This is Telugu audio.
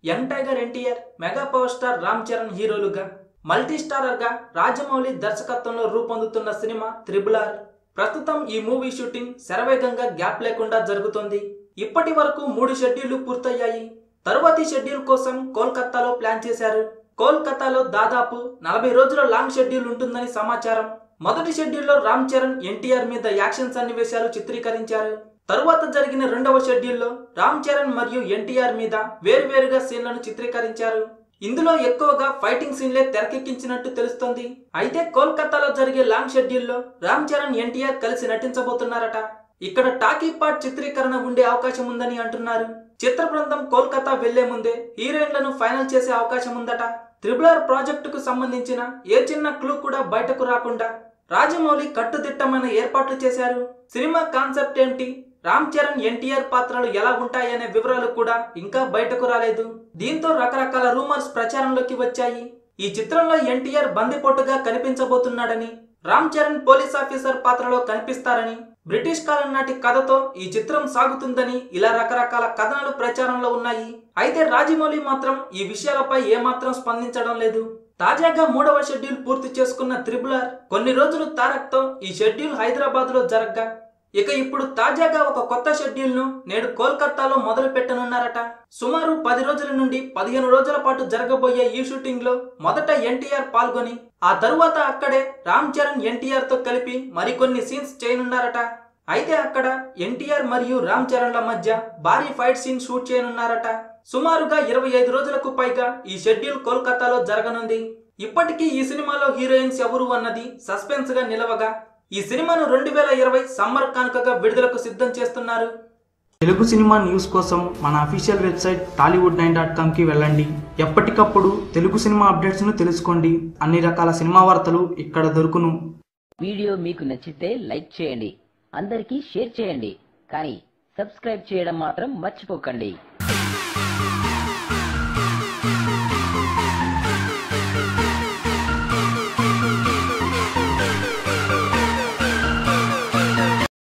Young tiger NTR, mega power star Ram Charan హీరోలుగా మల్టీ స్టారర్ గా రాజమౌళి దర్శకత్వంలో రూపొందుతున్న సినిమా త్రిబుల్ ఆర్. ప్రస్తుతం ఈ మూవీ షూటింగ్ శరవేగంగా గ్యాప్ లేకుండా జరుగుతోంది. ఇప్పటి వరకు 3 షెడ్యూళ్లు పూర్తయ్యాయి. తరువాతి షెడ్యూల్ కోసం కోల్కతాలో ప్లాన్ చేశారు. కోల్కతాలో దాదాపు 40 రోజుల లాంగ్ షెడ్యూల్ ఉంటుందని సమాచారం. మొదటి షెడ్యూల్లో రామ్ చరణ్, ఎన్టీఆర్ మీద యాక్షన్ సన్నివేశాలు చిత్రీకరించారు. తరువాత జరిగిన రెండవ షెడ్యూల్లో రామ్ చరణ్ మరియు ఎన్టీఆర్ మీద వేరువేరుగా సీన్లను చిత్రీకరించారు. ఇందులో ఎక్కువగా ఫైటింగ్ సీన్లే తెరకెక్కించినట్టు తెలుస్తోంది. అయితే కోల్కతాలో జరిగే లాంగ్ షెడ్యూల్లో రామ్ చరణ్, ఎన్టీఆర్ కలిసి నటించబోతున్నారట. ఇక్కడ టాకీ పార్ట్ చిత్రీకరణ ఉండే అవకాశం ఉందని అంటున్నారు. చిత్ర బృందం కోల్కతా వెళ్లే ముందే హీరోయిన్లను ఫైనల్ చేసే అవకాశం ఉందట. త్రిబుల్ ఆర్ ప్రాజెక్టుకు సంబంధించిన ఏ చిన్న క్లూ కూడా బయటకు రాకుండా రాజమౌళి కట్టుదిట్టమైన ఏర్పాట్లు చేశారు. సినిమా కాన్సెప్ట్ ఏంటి, రామ్ చరణ్, ఎన్టీఆర్ పాత్రలు ఎలా ఉంటాయనే వివరాలు కూడా ఇంకా బయటకు రాలేదు. దీంతో రకరకాల రూమర్స్ ప్రచారంలోకి వచ్చాయి. ఈ చిత్రంలో ఎన్టీఆర్ బందిపోటుగా కనిపించబోతున్నాడని, రామ్ చరణ్ పోలీస్ ఆఫీసర్ పాత్రలో కనిపిస్తారని, బ్రిటిష్ కాలం నాటి కథతో ఈ చిత్రం సాగుతుందని ఇలా రకరకాల కథనాలు ప్రచారంలో ఉన్నాయి. అయితే రాజమౌళి మాత్రం ఈ విషయాలపై ఏమాత్రం స్పందించడం లేదు. తాజాగా 3వ షెడ్యూల్ పూర్తి చేసుకున్న త్రిబుల్ ఆర్ కొన్ని రోజులు తారక్తో ఈ షెడ్యూల్ హైదరాబాద్ లో జరగ్గా, ఇక ఇప్పుడు తాజాగా ఒక కొత్త షెడ్యూల్ ను నేడు కోల్కతాలో మొదలు పెట్టనున్నారట. సుమారు 10 రోజుల నుండి 15 రోజుల పాటు జరగబోయే ఈ షూటింగ్ లో మొదట ఎన్టీఆర్ పాల్గొని ఆ తరువాత అక్కడే రామ్ చరణ్, ఎన్టీఆర్ తో కలిపి మరికొన్ని సీన్స్ చేయనున్నారట. అయితే అక్కడ ఎన్టీఆర్ మరియు రామ్ చరణ్ల మధ్య భారీ ఫైట్ సీన్ షూట్ చేయనున్నారట. సుమారుగా 25 రోజులకు పైగా ఈ షెడ్యూల్ కోల్కతాలో జరగనుంది. ఇప్పటికీ ఈ సినిమాలో హీరోయిన్స్ ఎవరు అన్నది సస్పెన్స్ గా నిలవగా, ఈ సినిమాను 2020 సమ్మర్ కానుకగా విడుదలకు సిద్ధం చేస్తున్నారు. తెలుగు సినిమా న్యూస్ కోసం మన అఫీషియల్ వెబ్సైట్ tollywood9.com కి వెళ్ళండి. ఎప్పటికప్పుడు తెలుగు సినిమా అప్డేట్స్ ను తెలుసుకోండి. అన్ని రకాల సినిమా వార్తలు ఇక్కడ దొరుకును. వీడియో మీకు నచ్చితే లైక్ చేయండి, అందరికీ షేర్ చేయండి, కానీ సబ్స్క్రైబ్ చేయడం మాత్రం మర్చిపోకండి.